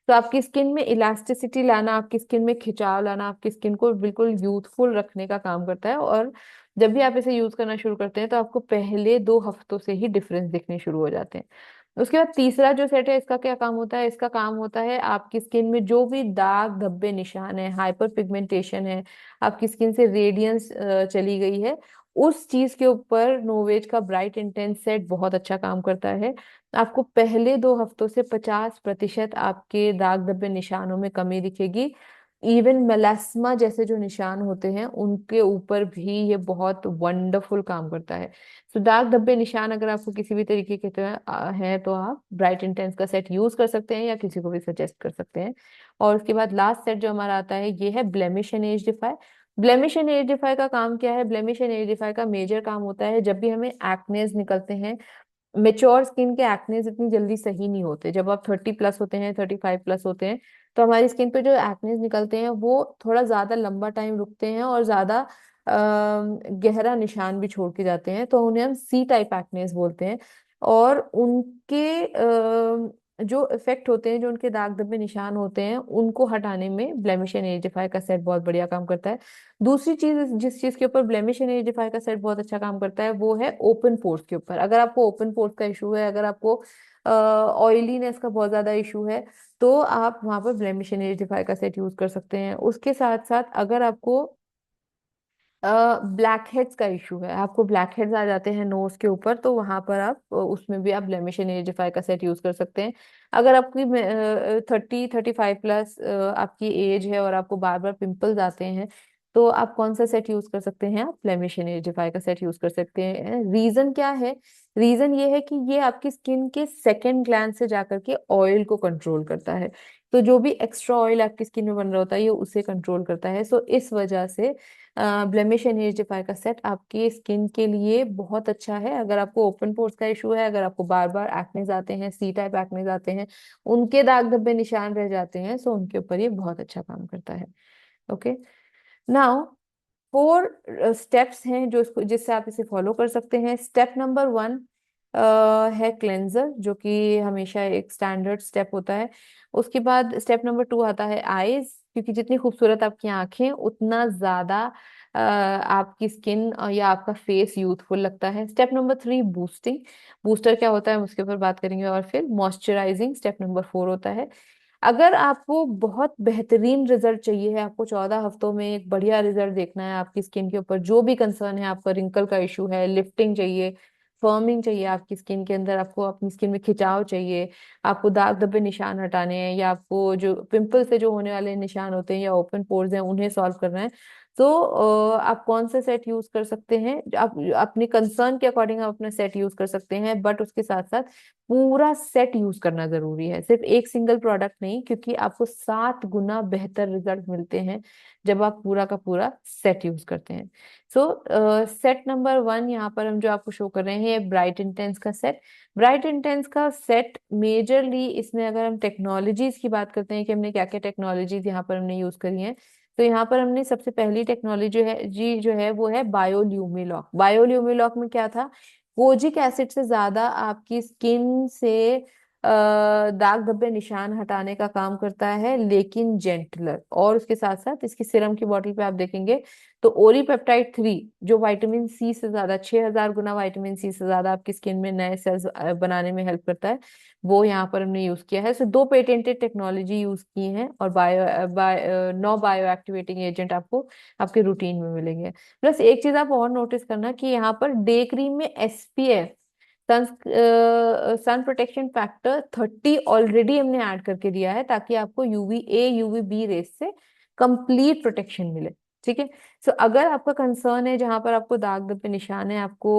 तो आपकी स्किन में इलास्टिसिटी लाना, आपकी स्किन में खिंचाव लाना, आपकी स्किन को बिल्कुल यूथफुल रखने का काम करता है। और जब भी आप इसे यूज करना शुरू करते हैं तो आपको पहले 2 हफ्तों से ही डिफरेंस दिखने शुरू हो जाते हैं। उसके बाद तीसरा जो सेट है, इसका क्या काम होता है? इसका काम होता है आपकी स्किन में जो भी दाग धब्बे निशान है, हाइपर पिगमेंटेशन है, आपकी स्किन से रेडियंस चली गई है, उस चीज के ऊपर नोवेज का ब्राइट इंटेंस सेट बहुत अच्छा काम करता है। आपको पहले 2 हफ्तों से 50% आपके दाग धब्बे निशानों में कमी दिखेगी। इवन मेलास्मा जैसे जो निशान होते हैं उनके ऊपर भी ये बहुत वंडरफुल काम करता है। तो दाग धब्बे निशान अगर आपको किसी भी तरीके के हैं तो आप ब्राइट इंटेंस का सेट यूज कर सकते हैं या किसी को भी सजेस्ट कर सकते हैं। और उसके बाद लास्ट सेट जो हमारा आता है ये है blemish and age defy. Blemish and age defy का काम क्या है? ब्लेमिश एंड एज डिफाई का मेजर काम होता है जब भी हमें एक्नेस निकलते हैं। मेच्योर स्किन के एक्नेस इतनी जल्दी सही नहीं होते। जब आप 30+ होते हैं, 35+ होते हैं, तो हमारी स्किन पे जो एक्नेस निकलते हैं वो थोड़ा ज्यादा लंबा टाइम रुकते हैं और ज्यादा गहरा निशान भी छोड़ के जाते हैं, तो उन्हें हम सी टाइप एक्नेस बोलते हैं। और उनके जो इफेक्ट होते हैं, जो उनके दाग धब्बे निशान होते हैं, उनको हटाने में ब्लेमिश एंड एजिडिफाई का सेट बहुत बढ़िया काम करता है। दूसरी चीज, जिस चीज के ऊपर ब्लेमिश एंड एजिडिफाई का सेट बहुत अच्छा काम करता है, वो है ओपन पोर्स के ऊपर। अगर आपको ओपन पोर्स का इशू है, अगर आपको ऑयलीनेस का बहुत ज्यादा इशू है, तो आप वहां पर ब्लेमिश एंड एजिडिफाई का सेट यूज कर सकते हैं। उसके साथ साथ अगर आपको ब्लैक हेड्स का इशू है, आपको ब्लैक हेड्स आ जाते हैं नोज के ऊपर, तो वहां पर आप उसमें भी आप ब्लेमिश एंड एजिडिफाई का सेट यूज कर सकते हैं। अगर आपकी 30-35+ आपकी एज है और आपको बार बार पिंपल्स आते हैं, तो आप कौन सा सेट यूज कर सकते हैं? आप ब्लेमिश एंड एजिडिफाई का सेट यूज कर सकते हैं। रीजन क्या है? रीजन ये है कि ये आपकी स्किन के सेकेंड ग्लैंड से जाकर के ऑयल को कंट्रोल करता है। तो जो भी एक्स्ट्रा ऑयल आपकी स्किन में बन रहा होता है, ये उसे कंट्रोल करता है। सो इस वजह से ब्लेमिश एंड एजिडिफाई का सेट आपकी स्किन के लिए बहुत अच्छा है। अगर आपको ओपन पोर्स का इशू है, अगर आपको बार बार एक्नेस आते हैं, सी टाइप एक्नेस आते हैं, उनके दाग धब्बे निशान रह जाते हैं, सो उनके ऊपर ये बहुत अच्छा काम करता है। ओके, नाउ 4 स्टेप्स हैं जो इसको, जिससे आप इसे फॉलो कर सकते हैं। स्टेप नंबर 1 है क्लेंजर, जो कि हमेशा एक स्टैंडर्ड स्टेप होता है। उसके बाद स्टेप नंबर 2 आता है आईज, क्योंकि जितनी खूबसूरत आपकी आंखें उतना ज्यादा आपकी स्किन या आपका फेस यूथफुल लगता है। Step number 3 boosting. बूस्टर क्या होता है हम उसके ऊपर बात करेंगे। और फिर मॉइस्चराइजिंग स्टेप नंबर 4 होता है। अगर आपको बहुत बेहतरीन रिजल्ट चाहिए है, आपको 14 हफ्तों में एक बढ़िया रिजल्ट देखना है आपकी स्किन के ऊपर, जो भी कंसर्न है, आपका रिंकल का इशू है, लिफ्टिंग चाहिए, फर्मिंग चाहिए आपकी स्किन के अंदर, आपको अपनी स्किन में खिंचाव चाहिए, आपको दाग धब्बे निशान हटाने हैं, या आपको जो पिंपल से जो होने वाले निशान होते हैं या ओपन पोर्स हैं उन्हें सॉल्व करना है, तो आप कौन सा सेट यूज कर सकते हैं? आप अपने कंसर्न के अकॉर्डिंग आप अपना सेट यूज कर सकते हैं, बट उसके साथ साथ पूरा सेट यूज करना जरूरी है, सिर्फ एक सिंगल प्रोडक्ट नहीं, क्योंकि आपको 7 गुना बेहतर रिजल्ट मिलते हैं जब आप पूरा का पूरा सेट यूज करते हैं। सो सेट नंबर 1 यहाँ पर हम जो आपको शो कर रहे हैं, ये ब्राइट इंटेंस का सेट। ब्राइट इंटेंस का सेट मेजरली, इसमें अगर हम टेक्नोलॉजीज की बात करते हैं कि हमने क्या क्या टेक्नोलॉजीज यहाँ पर हमने यूज करी हैं, तो यहाँ पर हमने सबसे पहली टेक्नोलॉजी जो है वो है बायोल्यूमिलॉक। बायोल्यूमिलॉक में क्या था? कोजिक एसिड से ज्यादा आपकी स्किन से दाग धब्बे निशान हटाने का काम करता है, लेकिन जेंटलर। और उसके साथ साथ इसकी सिरम की बोतल पे आप देखेंगे तो ओरीपेप्टाइड 3, जो विटामिन सी से ज्यादा, 6000 गुना विटामिन सी से ज्यादा आपकी स्किन में नए सेल्स बनाने में हेल्प करता है, वो यहाँ पर हमने यूज किया है। सो 2 पेटेंटेड टेक्नोलॉजी यूज की हैं, और 9 बायो एक्टिवेटिंग एजेंट आपको आपके रूटीन में मिलेंगे। प्लस एक चीज आप और नोटिस करना कि यहाँ पर डे क्रीम में SPF, sun protection factor 30 already हमने ऐड करके दिया है, ताकि आपको UV A UV B rays से कंप्लीट प्रोटेक्शन मिले। ठीक है। सो अगर आपका कंसर्न है जहां पर आपको दाग धब्बे निशान है, आपको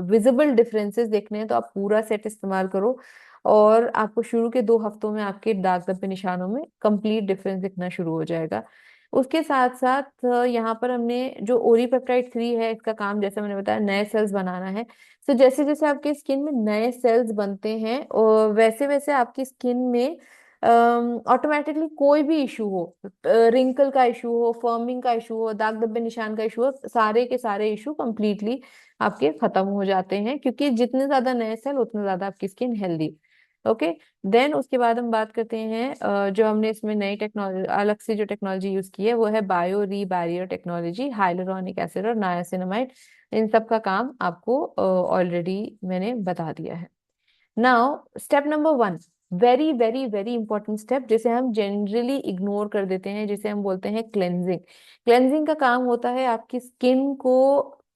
विजिबल डिफरेंसेस देखने हैं, तो आप पूरा सेट इस्तेमाल करो, और आपको शुरू के 2 हफ्तों में आपके दाग धब्बे निशानों में कंप्लीट डिफरेंस दिखना शुरू हो जाएगा। उसके साथ साथ यहाँ पर हमने जो ओरीपेप्टाइड 3 है, इसका काम जैसे मैंने बताया नए सेल्स बनाना है। तो जैसे जैसे आपके स्किन में नए सेल्स बनते हैं, और वैसे वैसे आपकी स्किन में ऑटोमेटिकली कोई भी इशू हो, रिंकल का इशू हो, फर्मिंग का इशू हो, दाग धब्बे निशान का इशू हो, सारे के सारे इशू कंप्लीटली आपके खत्म हो जाते हैं, क्योंकि जितने ज्यादा नए सेल उतने ज्यादा आपकी स्किन हेल्दी। ओके। देन उसके बाद हम बात करते हैं जो हमने इसमें नई टेक्नोलॉजी, अलग से जो टेक्नोलॉजी यूज की है, वो है bio re barrier technology. Hyaluronic acid और नायासिनामाइड, इन सब का काम आपको ऑलरेडी मैंने बता दिया है। Now step number 1, very very very important step, जिसे हम जनरली इग्नोर कर देते हैं, जिसे हम बोलते हैं क्लेंजिंग। क्लेंजिंग का काम होता है आपकी स्किन को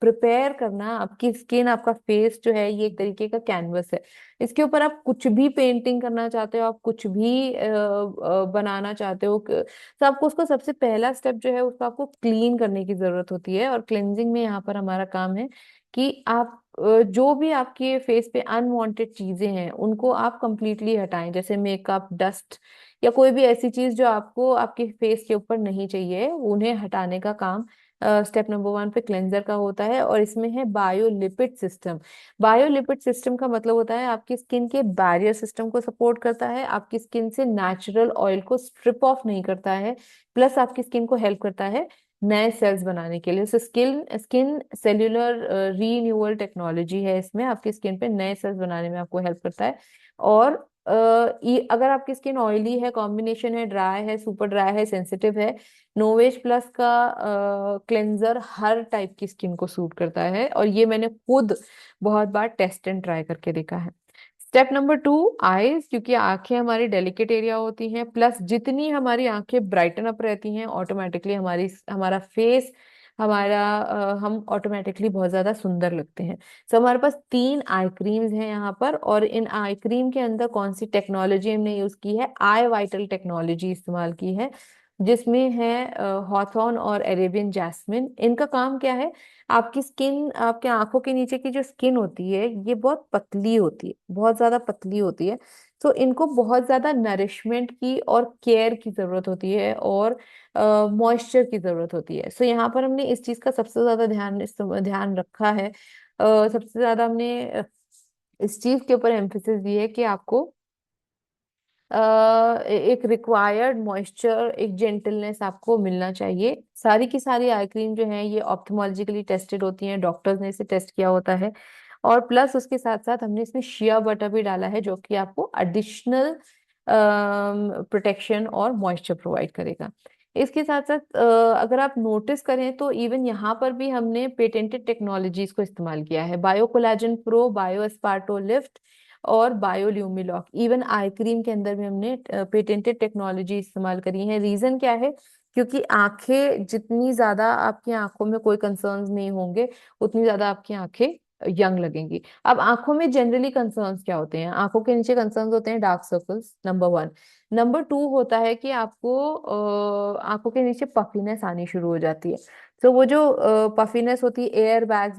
प्रिपेयर करना। आपकी स्किन, आपका फेस जो है ये एक तरीके का कैनवस है। इसके ऊपर आप कुछ भी पेंटिंग करना चाहते हो, आप कुछ भी बनाना चाहते हो, तो आपको उसका सबसे पहला स्टेप जो है उसको आपको क्लीन करने की जरूरत होती है। और क्लेंजिंग में यहाँ पर हमारा काम है कि आप जो भी आपके फेस पे अनवांटेड चीजें हैं उनको आप कंप्लीटली हटाएं, जैसे मेकअप, डस्ट या कोई भी ऐसी चीज जो आपको आपके फेस के ऊपर नहीं चाहिए, उन्हें हटाने का काम स्टेप नंबर 1 पे क्लेंजर का होता है। और इसमें है बायोलिपिड सिस्टम। बायोलिपिड सिस्टम का मतलब होता है आपकी स्किन के बैरियर सिस्टम को सपोर्ट करता है, आपकी स्किन से नेचुरल ऑयल को स्ट्रिप ऑफ नहीं करता है, प्लस आपकी स्किन को हेल्प करता है नए सेल्स बनाने के लिए। Skin skin cellular renewal technology है इसमें, आपकी स्किन पे नए सेल्स बनाने में आपको हेल्प करता है। और अगर आपकी स्किन ऑयली है, कॉम्बिनेशन है, ड्राई है, सुपर ड्राई है, सेंसिटिव है, नोवेज प्लस का क्लेंजर हर टाइप की स्किन को सूट करता है। और ये मैंने खुद बहुत बार टेस्ट एंड ट्राई करके देखा है। स्टेप नंबर 2, आईज, क्योंकि आंखें हमारी डेलिकेट एरिया होती हैं, प्लस जितनी हमारी आंखें ब्राइटन अप रहती हैं ऑटोमेटिकली हमारा फेस, हम ऑटोमेटिकली बहुत ज्यादा सुंदर लगते हैं। सो हमारे पास 3 आई क्रीम्स हैं यहाँ पर, और इन आई क्रीम के अंदर कौन सी टेक्नोलॉजी हमने यूज की है, आई वाइटल टेक्नोलॉजी इस्तेमाल की है, जिसमें है हॉथॉर्न और अरेबियन जैस्मिन। इनका काम क्या है, आपकी स्किन, आपके आंखों के नीचे की जो स्किन होती है ये बहुत पतली होती है, बहुत ज्यादा पतली होती है। तो इनको बहुत ज्यादा नरिशमेंट की और केयर की जरूरत होती है, और मॉइस्चर की जरूरत होती है। सो यहाँ पर हमने इस चीज का सबसे ज्यादा ध्यान रखा है। सबसे ज्यादा हमने इस चीज के ऊपर एम्फेसिस दी है कि आपको एक रिक्वायर्ड मॉइस्चर, एक जेंटलनेस आपको मिलना चाहिए। सारी की सारी आई क्रीम जो है ये ऑप्थेमोलॉजिकली टेस्टेड होती हैं, डॉक्टर्स ने इसे टेस्ट किया होता है। और प्लस उसके साथ साथ हमने इसमें शिया बटर भी डाला है, जो कि आपको एडिशनल प्रोटेक्शन और मॉइस्चर प्रोवाइड करेगा। इसके साथ साथ अगर आप नोटिस करें तो इवन यहाँ पर भी हमने पेटेंटेड टेक्नोलॉजीज को इस्तेमाल किया है, bio collagen pro, bio asparto lift और बायोल्यूमिलॉक। इवन आई क्रीम के अंदर भी हमने पेटेंटेड टेक्नोलॉजी इस्तेमाल करी है। रीजन क्या है, क्योंकि आंखें जितनी ज्यादा, आपकी आंखों में कोई कंसर्न्स नहीं होंगे, उतनी ज्यादा आपकी आंखें यंग लगेंगी। अब आंखों में जनरली कंसर्न्स क्या होते हैं, आंखों के नीचे कंसर्न्स होते हैं डार्क सर्कल्स, नंबर 1। नंबर 2 होता है कि आपको आंखों के नीचे पफीनेस आनी शुरू हो जाती है। तो वो जो पफीनेस होती है, एयर बैग्स,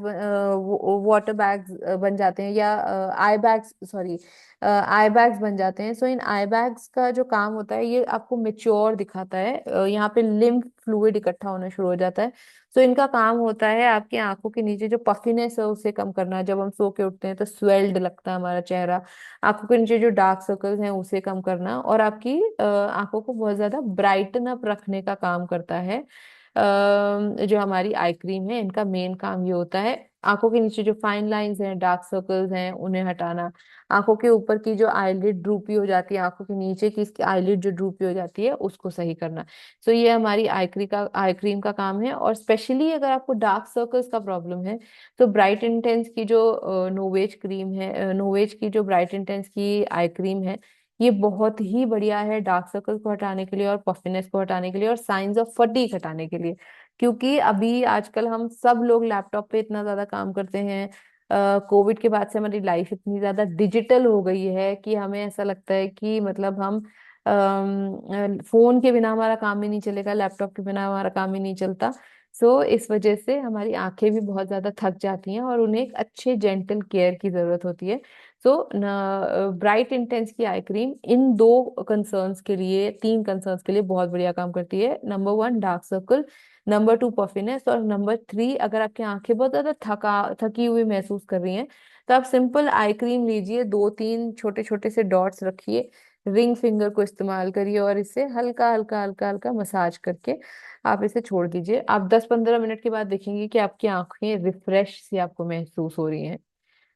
वाटर बैग्स बन जाते हैं, या आई बैग्स, सॉरी, आई बैग्स बन जाते हैं। सो इन आई बैग्स का जो काम होता है, ये आपको मेच्योर दिखाता है, यहाँ पे लिम्फ फ्लूइड इकट्ठा होना शुरू हो जाता है। सो इनका काम होता है आपकी आंखों के नीचे जो पफीनेस है उसे कम करना। जब हम सो के उठते हैं तो स्वेल्ड लगता है हमारा चेहरा, आंखों के नीचे जो डार्क सर्कल्स हैं उसे कम करना, और आपकी आंखों को बहुत ज्यादा ब्राइटन अप रखने का काम करता है। जो हमारी आई क्रीम है, इनका मेन काम ये होता है आंखों के नीचे जो फाइन लाइंस हैं, डार्क सर्कल्स हैं, उन्हें हटाना, आंखों के ऊपर की जो आईलिड ड्रूपी हो जाती है, आंखों के नीचे की आईलिड जो ड्रूपी हो जाती है उसको सही करना। सो ये हमारी आई क्रीम का काम है। और स्पेशली अगर आपको डार्क सर्कल्स का प्रॉब्लम है, तो ब्राइट इंटेंस की जो नोवेज क्रीम है, नोवेज की जो ब्राइट इंटेंस की आई क्रीम है, ये बहुत ही बढ़िया है डार्क सर्कल्स को हटाने के लिए, और पफिनेस को हटाने के लिए, और साइंस ऑफ फटीग हटाने के लिए। क्योंकि अभी आजकल हम सब लोग लैपटॉप पे इतना ज्यादा काम करते हैं, कोविड के बाद से हमारी लाइफ इतनी ज्यादा डिजिटल हो गई है कि हमें ऐसा लगता है कि मतलब हम फोन के बिना हमारा काम ही नहीं चलेगा, लैपटॉप के बिना हमारा काम ही नहीं चलता। सो इस वजह से हमारी आंखें भी बहुत ज्यादा थक जाती हैं, और उन्हें एक अच्छे जेंटल केयर की जरूरत होती है। सो ब्राइट इंटेंस की आई क्रीम इन 2 कंसर्न्स के लिए, 3 कंसर्न्स के लिए बहुत बढ़िया काम करती है। Number 1 dark circle, number 2 puffiness, और नंबर 3 अगर आपकी आंखें बहुत ज्यादा थकी हुई महसूस कर रही हैं, तो आप सिंपल आई क्रीम लीजिए, 2-3 छोटे छोटे से डॉट्स रखिए, रिंग फिंगर को इस्तेमाल करिए, और इसे हल्का हल्का हल्का हल्का मसाज करके आप इसे छोड़ दीजिए। आप 10-15 मिनट के बाद देखेंगे कि आपकी आंखें रिफ्रेश सी आपको महसूस हो रही हैं।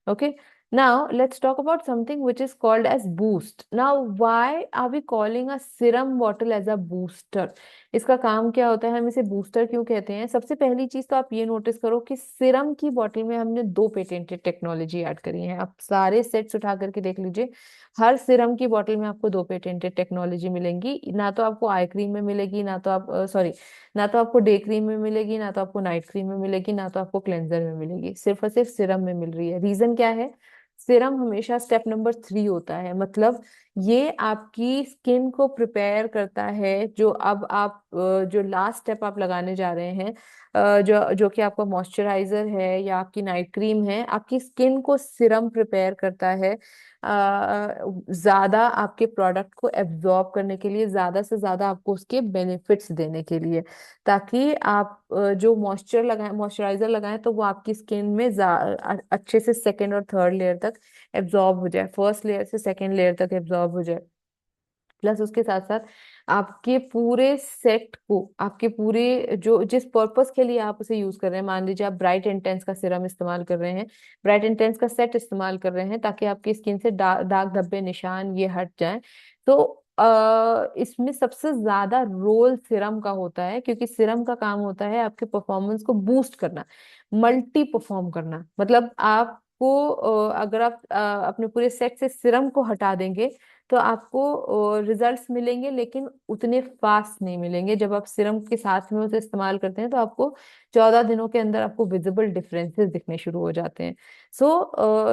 Okay. Now, let's talk about something which is called as boost. Now, why are we calling a serum bottle as a booster? इसका काम क्या होता है, हम इसे बूस्टर क्यों कहते हैं? सबसे पहली चीज तो आप ये नोटिस करो कि सिरम की बॉटल में हमने दो पेटेंटेड टेक्नोलॉजी ऐड करी है। आप सारे सेट्स उठा करके देख लीजिए, हर सिरम की बॉटल में आपको दो पेटेंटेड टेक्नोलॉजी मिलेंगी। ना तो आपको आई क्रीम में मिलेगी, ना तो आप सॉरी, ना तो आपको डे क्रीम में मिलेगी, ना तो आपको नाइट क्रीम में मिलेगी, ना तो आपको क्लेंजर में मिलेगी। सिर्फ और सिर्फ सिरम में मिल रही है। रीजन क्या है? सीरम हमेशा स्टेप नंबर 3 होता है, मतलब ये आपकी स्किन को प्रिपेयर करता है। जो अब आप जो लास्ट स्टेप आप लगाने जा रहे हैं, जो जो कि आपका मॉइस्चराइजर है या आपकी नाइट क्रीम है, आपकी स्किन को सीरम प्रिपेयर करता है ज्यादा आपके प्रोडक्ट को एब्जॉर्ब करने के लिए, ज्यादा से ज्यादा आपको उसके बेनिफिट्स देने के लिए, ताकि आप जो मॉइस्चराइजर लगाएं तो वो आपकी स्किन में अच्छे से सेकेंड और थर्ड लेयर तक एब्जॉर्ब हो जाए, फर्स्ट लेयर से सेकेंड लेयर तक एब्जॉर्ब हो जाए। प्लस उसके साथ साथ आपके पूरे सेट को, आपके पूरे जो जिस पर्पस के लिए आप उसे यूज कर रहे हैं, मान लीजिए आप ब्राइट इंटेंस का सिरम इस्तेमाल कर रहे हैं, ब्राइट इंटेंस का सेट इस्तेमाल कर रहे हैं ताकि आपकी स्किन से दाग धब्बे निशान ये हट जाएं, तो इसमें सबसे ज्यादा रोल सिरम का होता है, क्योंकि सिरम का काम होता है आपके परफॉर्मेंस को बूस्ट करना, मल्टी परफॉर्म करना। मतलब आपको अगर आप अपने पूरे सेट से सिरम को हटा देंगे तो आपको रिजल्ट्स मिलेंगे, लेकिन उतने फास्ट नहीं मिलेंगे। जब आप सीरम के साथ में उसे इस्तेमाल करते हैं तो आपको 14 दिनों के अंदर आपको विजिबल डिफरेंसेस दिखने शुरू हो जाते हैं।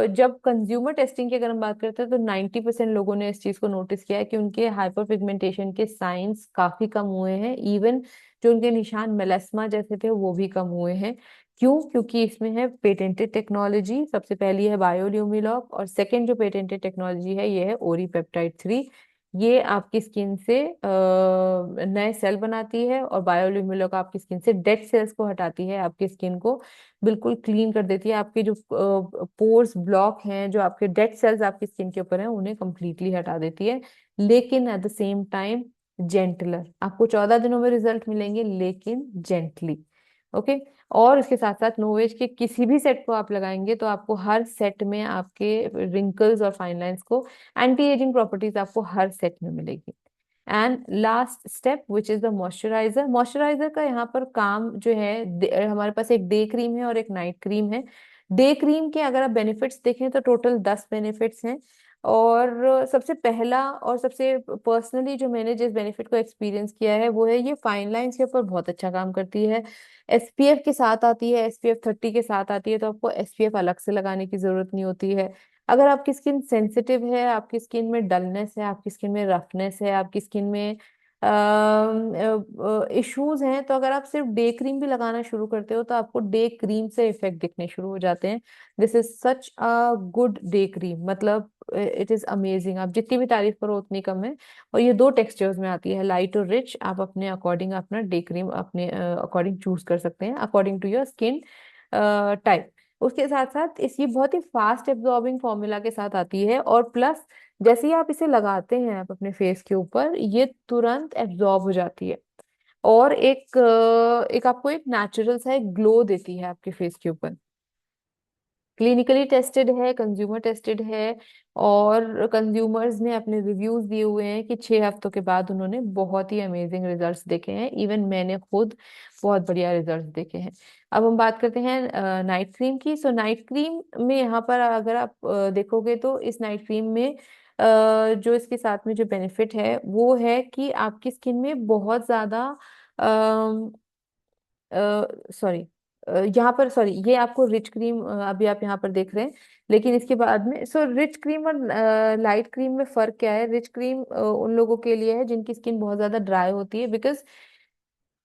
जब कंज्यूमर टेस्टिंग की अगर हम बात करते हैं तो 90% लोगों ने इस चीज को नोटिस किया है कि उनके हाइपर पिगमेंटेशन के साइंस काफी कम हुए हैं। इवन जो उनके निशान मेलास्मा जैसे थे वो भी कम हुए हैं। क्यों? क्योंकि इसमें है पेटेंटेड टेक्नोलॉजी। सबसे पहली है बायोल्यूमिलॉक, और सेकंड जो पेटेंटेड टेक्नोलॉजी है ये है ओरीपेप्टाइड 3। ये आपकी स्किन से नए सेल बनाती है, और बायोल्यूमिलॉक आपकी स्किन से डेड सेल्स को हटाती है, आपकी स्किन को बिल्कुल क्लीन कर देती है। आपके जो पोर्स ब्लॉक हैं, जो आपके डेड सेल्स आपकी स्किन के ऊपर हैं, उन्हें कंप्लीटली हटा देती है। लेकिन at the same time gentler, आपको 14 दिनों में रिजल्ट मिलेंगे लेकिन जेंटली। ओके। और इसके साथ साथ नोवेज के किसी भी सेट को आप लगाएंगे तो आपको हर सेट में आपके रिंकल्स और फाइन लाइंस को, एंटी एजिंग प्रॉपर्टीज आपको हर सेट में मिलेगी। And last step which is the moisturiser. Moisturiser का यहाँ पर काम जो है, हमारे पास एक डे क्रीम है और एक नाइट क्रीम है। डे क्रीम के अगर आप बेनिफिट्स देखें तो टोटल 10 बेनिफिट्स हैं। और सबसे पहला और सबसे पर्सनली जो मैंने जिस बेनिफिट को एक्सपीरियंस किया है वो है ये फाइन लाइंस के ऊपर बहुत अच्छा काम करती है। एसपीएफ के साथ आती है, SPF 30 के साथ आती है, तो आपको एसपीएफ अलग से लगाने की जरूरत नहीं होती है। अगर आपकी स्किन सेंसिटिव है, आपकी स्किन में डलनेस है, आपकी स्किन में रफनेस है, आपकी स्किन में इश्यूज हैं, तो अगर आप सिर्फ डे क्रीम भी लगाना शुरू करते हो तो आपको डे क्रीम से इफेक्ट दिखने शुरू हो जाते हैं। This is such a good day cream, मतलब इट इज अमेजिंग। आप जितनी भी तारीफ करो उतनी कम है। और ये दो टेक्सचर्स में आती है, लाइट और रिच। आप अपने अकॉर्डिंग अपना डे क्रीम अपने अकॉर्डिंग चूज कर सकते हैं, according to your skin type. उसके साथ साथ इस ये बहुत ही फास्ट एब्जॉर्बिंग फॉर्मूला के साथ आती है, और प्लस जैसे ही आप इसे लगाते हैं आप अपने फेस के ऊपर, ये तुरंत एब्जॉर्ब हो जाती है, और एक आपको एक नेचुरल सा एक ग्लो देती है आपके फेस के ऊपर। क्लिनिकली टेस्टेड है, कंज्यूमर टेस्टेड है, और कंज्यूमर्स ने अपने रिव्यूज दिए हुए हैं कि 6 हफ्तों के बाद उन्होंने बहुत ही अमेजिंग रिजल्ट्स देखे हैं। इवन मैंने खुद बहुत बढ़िया रिजल्ट्स देखे हैं। अब हम बात करते हैं नाइट क्रीम की। सो नाइट क्रीम में यहाँ पर अगर आप देखोगे तो इस नाइट क्रीम में जो इसके साथ में जो बेनिफिट है वो है कि आपकी स्किन में बहुत ज्यादा, सॉरी, यहाँ पर सॉरी, ये आपको रिच क्रीम अभी आप यहाँ पर देख रहे हैं, लेकिन इसके बाद में सो रिच क्रीम और लाइट क्रीम में फर्क क्या है? रिच क्रीम उन लोगों के लिए है जिनकी स्किन बहुत ज्यादा ड्राई होती है, बिकॉज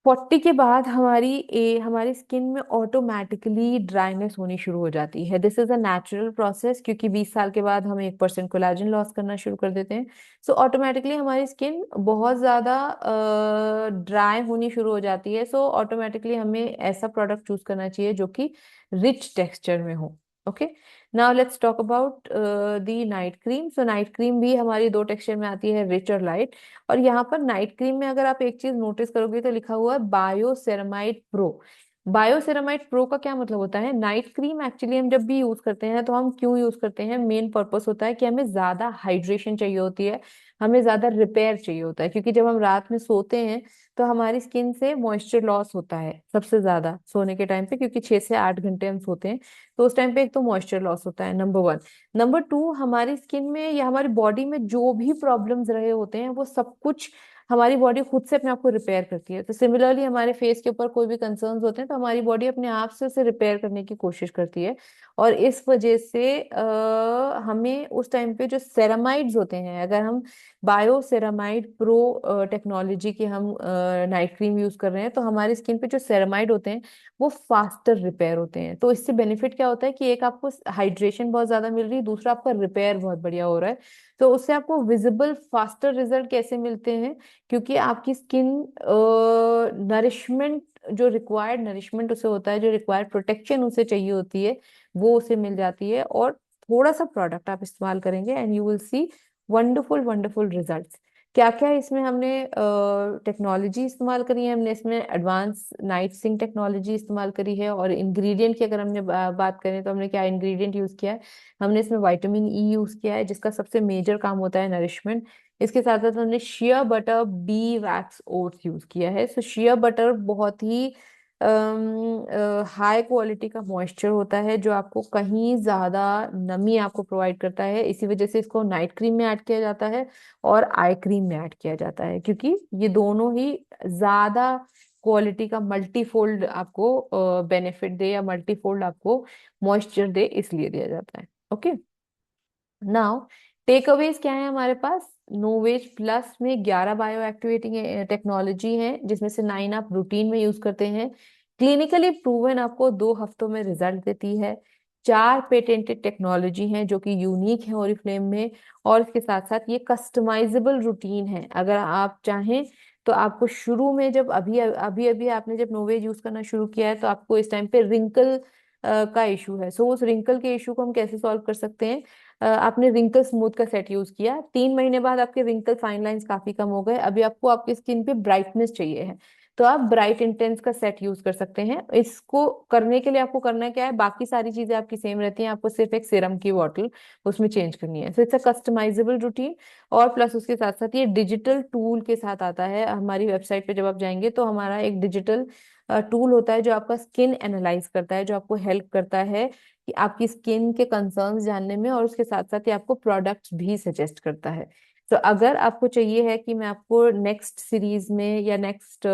40 के बाद हमारी स्किन में ऑटोमेटिकली ड्राइनेस होनी शुरू हो जाती है। This is a natural process, क्योंकि 20 साल के बाद हम 1% कोलेजन लॉस करना शुरू कर देते हैं। सो ऑटोमेटिकली हमारी स्किन बहुत ज्यादा ड्राई होनी शुरू हो जाती है। सो ऑटोमेटिकली हमें ऐसा प्रोडक्ट चूज करना चाहिए जो कि रिच टेक्सचर में हो। Okay. Now let's talk about the night cream. So night cream भी हमारी दो टेक्सचर में आती है, रिच और लाइट। और यहाँ पर नाइट क्रीम में अगर आप एक चीज नोटिस करोगे तो लिखा हुआ है बायो सेरामाइड प्रो। बायोसेरामाइड प्रो का क्या मतलब होता है, नाइट क्रीम एक्चुअली हम जब भी यूज करते हैं तो हम क्यों यूज करते हैं, मेन पर्पस होता है कि हमें ज्यादा हाइड्रेशन चाहिए होती है, हमें ज्यादा रिपेयर चाहिए होता है, क्योंकि जब हम रात में सोते हैं तो हमारी स्किन से मॉइस्चर लॉस होता है सबसे ज्यादा सोने के टाइम पे, क्योंकि 6 से 8 घंटे हम सोते हैं। तो उस टाइम पे एक तो मॉइस्चर लॉस होता है, नंबर वन। नंबर टू, हमारी स्किन में या हमारी बॉडी में जो भी प्रॉब्लम्स रहे होते हैं वो सब कुछ हमारी बॉडी खुद से अपने आप को रिपेयर करती है। तो सिमिलरली हमारे फेस के ऊपर कोई भी कंसर्न्स होते हैं तो हमारी बॉडी अपने आप से उसे रिपेयर करने की कोशिश करती है। और इस वजह से हमें उस टाइम पे जो सेरामाइड्स होते हैं, अगर हम बायो सेरामाइड प्रो टेक्नोलॉजी की हम नाइट क्रीम यूज कर रहे हैं, तो हमारी स्किन पे जो सेरामाइड होते हैं वो फास्टर रिपेयर होते हैं। तो इससे बेनिफिट क्या होता है कि एक आपको हाइड्रेशन बहुत ज्यादा मिल रही है, दूसरा आपका रिपेयर बहुत बढ़िया हो रहा है। तो उससे आपको विजिबल फास्टर रिजल्ट कैसे मिलते हैं, क्योंकि आपकी स्किन नरिशमेंट, जो रिक्वायर्ड नरिशमेंट उसे होता है, जो रिक्वायर्ड प्रोटेक्शन उसे चाहिए होती है, वो उसे मिल जाती है। और थोड़ा सा प्रोडक्ट आप इस्तेमाल करेंगे and you will see wonderful wonderful results. क्या क्या इसमें हमने टेक्नोलॉजी इस्तेमाल करी है, हमने इसमें एडवांस नाइट सिंक टेक्नोलॉजी इस्तेमाल करी है। और इंग्रेडिएंट की अगर हमने बात करें तो हमने क्या इंग्रेडिएंट यूज किया है, हमने इसमें विटामिन ई यूज किया है, जिसका सबसे मेजर काम होता है नरिशमेंट। इसके साथ साथ हमने shea butter B wax oats use किया है। सो शिया बटर बहुत ही हाई क्वालिटी का मॉइस्चर होता है, जो आपको कहीं ज्यादा नमी आपको प्रोवाइड करता है। इसी वजह से इसको नाइट क्रीम में ऐड किया जाता है और आई क्रीम में ऐड किया जाता है, क्योंकि ये दोनों ही ज्यादा क्वालिटी का मल्टीफोल्ड आपको बेनिफिट दे या मल्टीफोल्ड आपको मॉइस्चर दे, इसलिए दिया जाता है। ओके, नाउ टेक अवेज क्या है हमारे पास। नोवेज प्लस में 11 बायो एक्टिवेटिंग टेक्नोलॉजी है, जिसमें से 9 आप रूटीन में यूज करते हैं। क्लिनिकली प्रूवन आपको 2 हफ्तों में रिजल्ट देती है। 4 पेटेंटेड टेक्नोलॉजी हैं जो कि यूनिक है ओरिफ्लेम में। और इसके साथ साथ ये कस्टमाइजेबल रूटीन है, अगर आप चाहें तो आपको शुरू में जब अभी अभी अभी आपने जब नोवेज यूज करना शुरू किया है तो आपको इस टाइम पे रिंकल का इशू है। सो उस रिंकल के इशू को हम कैसे सॉल्व कर सकते हैं, आपने रिंकल स्मूथ का सेट यूज किया, 3 महीने बाद आपके रिंकल फाइन लाइंस काफी कम हो गए, अभी आपको आपकी स्किन पे ब्राइटनेस चाहिए है, तो आप ब्राइट इंटेंस का सेट यूज कर सकते हैं। इसको करने के लिए आपको करना क्या है, बाकी सारी चीजें आपकी सेम रहती हैं, आपको सिर्फ एक सीरम की बॉटल उसमें चेंज करनी है। So it's a customisable routine. और प्लस उसके साथ साथ ये डिजिटल टूल के साथ आता है। हमारी वेबसाइट पे जब आप जाएंगे तो हमारा एक डिजिटल टूल होता है जो आपका स्किन एनालाइज करता है, जो आपको हेल्प करता है कि आपकी स्किन के कंसर्न्स जानने में, और उसके साथ साथ ये आपको प्रोडक्ट्स भी सजेस्ट करता है। तो अगर आपको चाहिए है कि मैं आपको नेक्स्ट सीरीज में या नेक्स्ट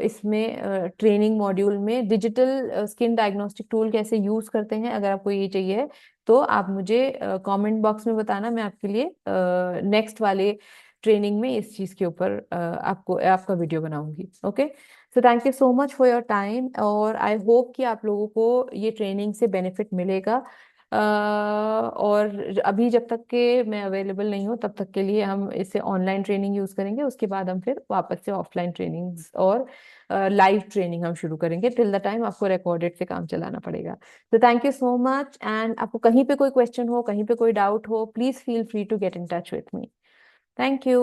इसमें ट्रेनिंग मॉड्यूल में डिजिटल स्किन डायग्नोस्टिक टूल कैसे यूज करते हैं, अगर आपको ये चाहिए है तो आप मुझे कमेंट बॉक्स में बताना, मैं आपके लिए नेक्स्ट वाले ट्रेनिंग में इस चीज के ऊपर आपको आपका वीडियो बनाऊंगी। Okay, so thank you so much for your time, और आई होप कि आप लोगों को ये ट्रेनिंग से बेनिफिट मिलेगा। और अभी जब तक के मैं अवेलेबल नहीं हूँ तब तक के लिए हम इसे ऑनलाइन ट्रेनिंग यूज करेंगे, उसके बाद हम फिर वापस से ऑफलाइन ट्रेनिंग्स और लाइव ट्रेनिंग हम शुरू करेंगे। टिल द टाइम आपको रिकॉर्डेड से काम चलाना पड़ेगा। तो thank you so much, and आपको कहीं पे कोई क्वेश्चन हो, कहीं पे कोई डाउट हो, please feel free to get in touch with me. Thank you.